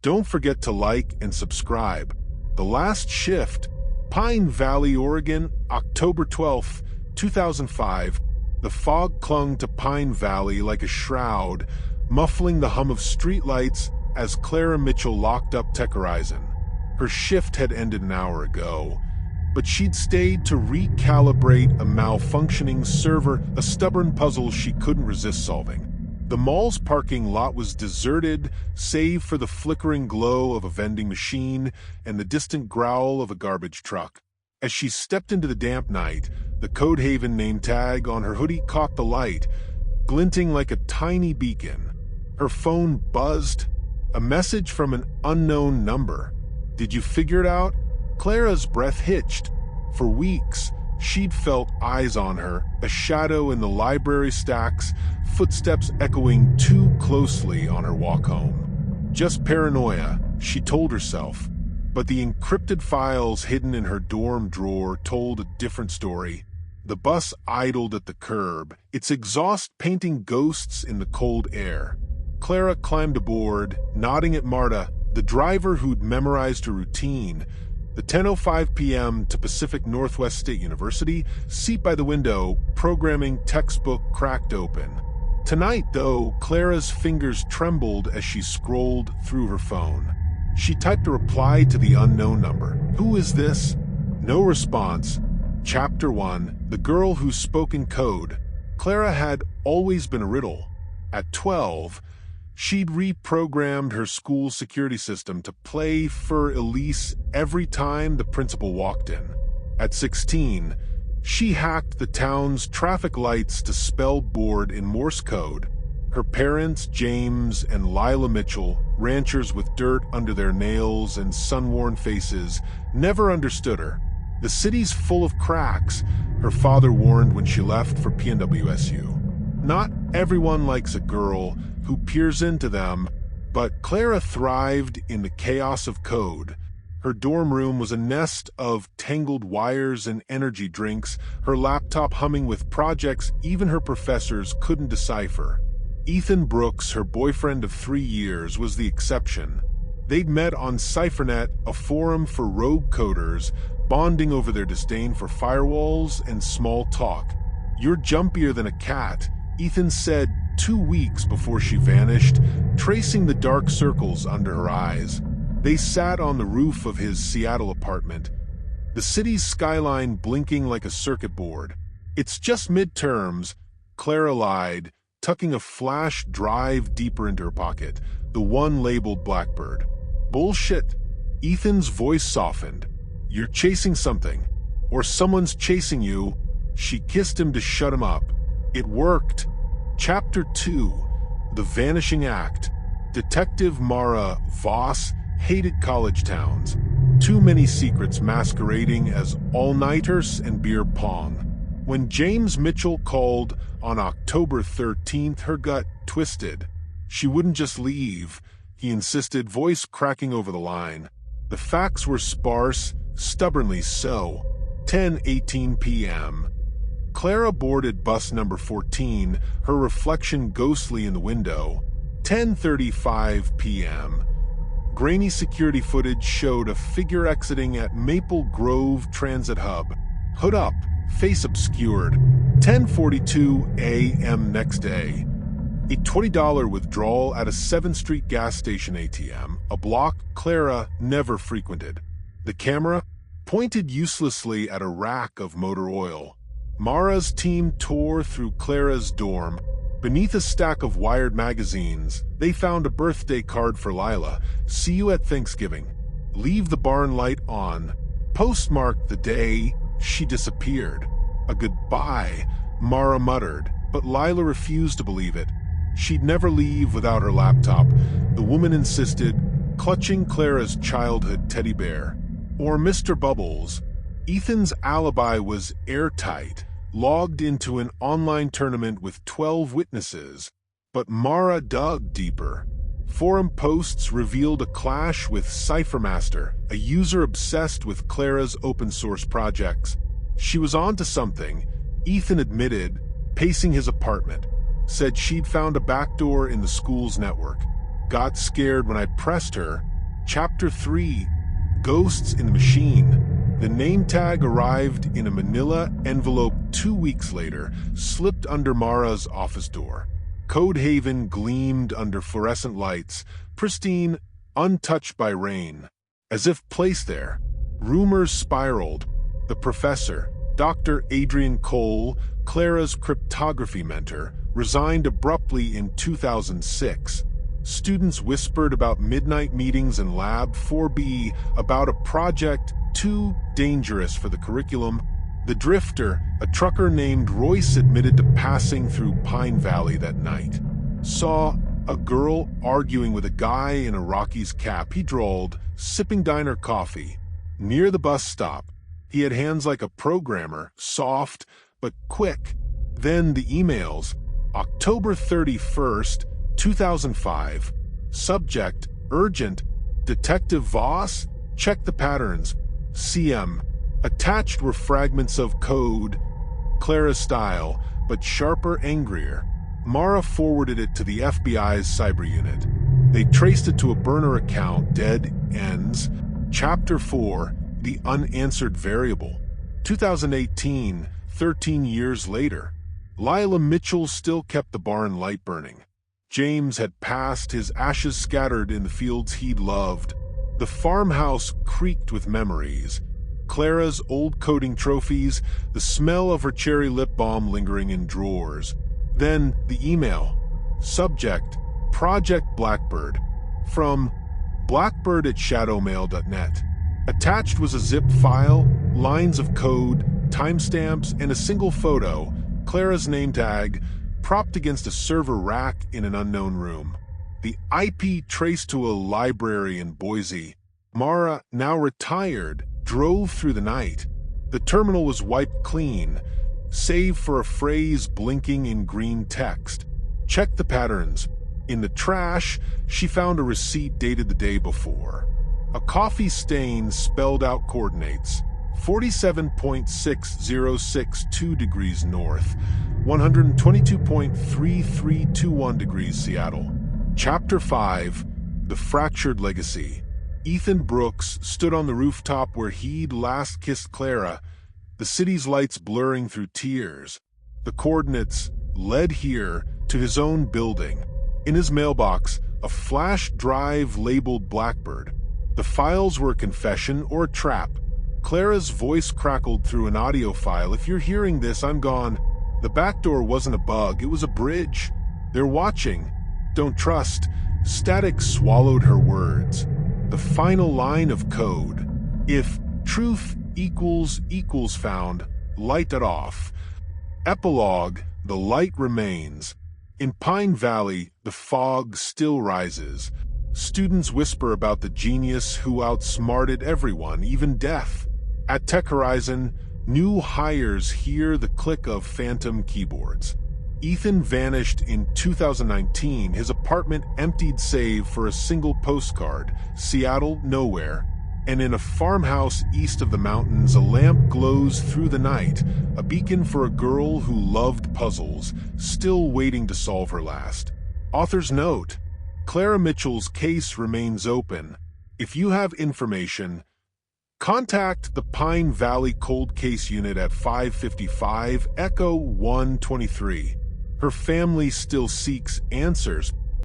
Don't forget to like and subscribe. The Last Shift, Pine Valley, Oregon, October 12, 2005. The fog clung to Pine Valley like a shroud, muffling the hum of streetlights as Clara Mitchell locked up Tech Horizon. Her shift had ended an hour ago, but she'd stayed to recalibrate a malfunctioning server, a stubborn puzzle she couldn't resist solving. The mall's parking lot was deserted, save for the flickering glow of a vending machine and the distant growl of a garbage truck. As she stepped into the damp night, the Codehaven name tag on her hoodie caught the light, glinting like a tiny beacon. Her phone buzzed, a message from an unknown number. Did you figure it out? Clara's breath hitched. For weeks, she'd felt eyes on her, a shadow in the library stacks, footsteps echoing too closely on her walk home. Just paranoia, she told herself. But the encrypted files hidden in her dorm drawer told a different story. The bus idled at the curb, its exhaust painting ghosts in the cold air. Clara climbed aboard, nodding at Marta, the driver who'd memorized her routine. The 10:05 p.m. to Pacific Northwest State University, seat by the window, programming textbook cracked open. Tonight, though, Clara's fingers trembled as she scrolled through her phone. She typed a reply to the unknown number. Who is this? No response. Chapter 1, The Girl Who Spoke in Code. Clara had always been a riddle. At 12, she'd reprogrammed her school security system to play for Elise every time the principal walked in. At 16, she hacked the town's traffic lights to spell board in Morse code. Her parents, James and Lila Mitchell, ranchers with dirt under their nails and sun-worn faces, never understood her. The city's full of cracks, her father warned when she left for PNWSU. Not everyone likes a girl who peers into them, but Clara thrived in the chaos of code. Her dorm room was a nest of tangled wires and energy drinks, her laptop humming with projects even her professors couldn't decipher. Ethan Brooks, her boyfriend of 3 years, was the exception. They'd met on CypherNet, a forum for rogue coders, bonding over their disdain for firewalls and small talk. "You're jumpier than a cat," Ethan said 2 weeks before she vanished, tracing the dark circles under her eyes. They sat on the roof of his Seattle apartment, the city's skyline blinking like a circuit board. "It's just midterms," Clara lied, tucking a flash drive deeper into her pocket, the one labeled Blackbird. "Bullshit." Ethan's voice softened. "You're chasing something, or someone's chasing you." She kissed him to shut him up. It worked. Chapter 2, The Vanishing Act. Detective Mara Voss hated college towns. Too many secrets masquerading as all-nighters and beer pong. When James Mitchell called on October 13th, her gut twisted. She wouldn't just leave, he insisted, voice cracking over the line. The facts were sparse, stubbornly so. 10:18 p.m. Clara boarded bus number 14, her reflection ghostly in the window. 10:35 p.m. Grainy security footage showed a figure exiting at Maple Grove Transit Hub. Hood up, face obscured. 10:42 a.m. next day. A $20 withdrawal at a 7th Street gas station ATM, a block Clara never frequented. The camera pointed uselessly at a rack of motor oil. Mara's team tore through Clara's dorm. Beneath a stack of Wired magazines, they found a birthday card for Lila. "See you at Thanksgiving. Leave the barn light on." Postmarked the day she disappeared. A goodbye, Mara muttered, but Lila refused to believe it. She'd never leave without her laptop, the woman insisted, clutching Clara's childhood teddy bear. Or Mr. Bubbles. Ethan's alibi was airtight, logged into an online tournament with 12 witnesses. But Mara dug deeper. Forum posts revealed a clash with Cyphermaster, a user obsessed with Clara's open-source projects. She was onto something, Ethan admitted, pacing his apartment. Said she'd found a backdoor in the school's network. "Got scared when I pressed her," Chapter 3: Ghosts in the Machine. The name tag arrived in a manila envelope 2 weeks later, slipped under Mara's office door. Code Haven gleamed under fluorescent lights, pristine, untouched by rain. As if placed there, rumors spiraled. The professor, Dr. Adrian Cole, Clara's cryptography mentor, resigned abruptly in 2006. Students whispered about midnight meetings in Lab 4B, about a project too dangerous for the curriculum. The drifter, a trucker named Royce, admitted to passing through Pine Valley that night. Saw a girl arguing with a guy in a Rockies cap, he drawled, sipping diner coffee. Near the bus stop, he had hands like a programmer, soft but quick. Then the emails. October 31st, 2005. Subject, urgent. Detective Voss, check the patterns. CM. Attached were fragments of code, Clara's style, but sharper, angrier. Mara forwarded it to the FBI's cyber unit. They traced it to a burner account, dead ends. Chapter 4: The Unanswered Variable. 2018, 13 years later. Lila Mitchell still kept the barn light burning. James had passed, his ashes scattered in the fields he'd loved. The farmhouse creaked with memories. Clara's old coding trophies, the smell of her cherry lip balm lingering in drawers. Then the email. Subject, Project Blackbird. From blackbird@shadowmail.net. Attached was a zip file, lines of code, timestamps, and a single photo, Clara's name tag, propped against a server rack in an unknown room. The IP traced to a library in Boise. Mara, now retired, drove through the night. The terminal was wiped clean, save for a phrase blinking in green text. Check the patterns. In the trash, she found a receipt dated the day before. A coffee stain spelled out coordinates: 47.6062 degrees north, 122.3321 degrees Seattle. Chapter 5: The Fractured Legacy. Ethan Brooks stood on the rooftop where he'd last kissed Clara, the city's lights blurring through tears. The coordinates led here to his own building. In his mailbox, a flash drive labeled Blackbird. The files were a confession or a trap. Clara's voice crackled through an audio file. If you're hearing this, I'm gone. The back door wasn't a bug, it was a bridge. They're watching. Don't trust. Static swallowed her words. The final line of code. If truth equals found, light it off. Epilogue, the light remains. In Pine Valley, the fog still rises. Students whisper about the genius who outsmarted everyone, even death. At Tech Horizon, new hires hear the click of phantom keyboards. Ethan vanished in 2019, his apartment emptied save for a single postcard, Seattle, nowhere. And in a farmhouse east of the mountains, a lamp glows through the night, a beacon for a girl who loved puzzles, still waiting to solve her last. Author's note: Clara Mitchell's case remains open. If you have information, contact the Pine Valley Cold Case Unit at 555 Echo 123. Her family still seeks answers.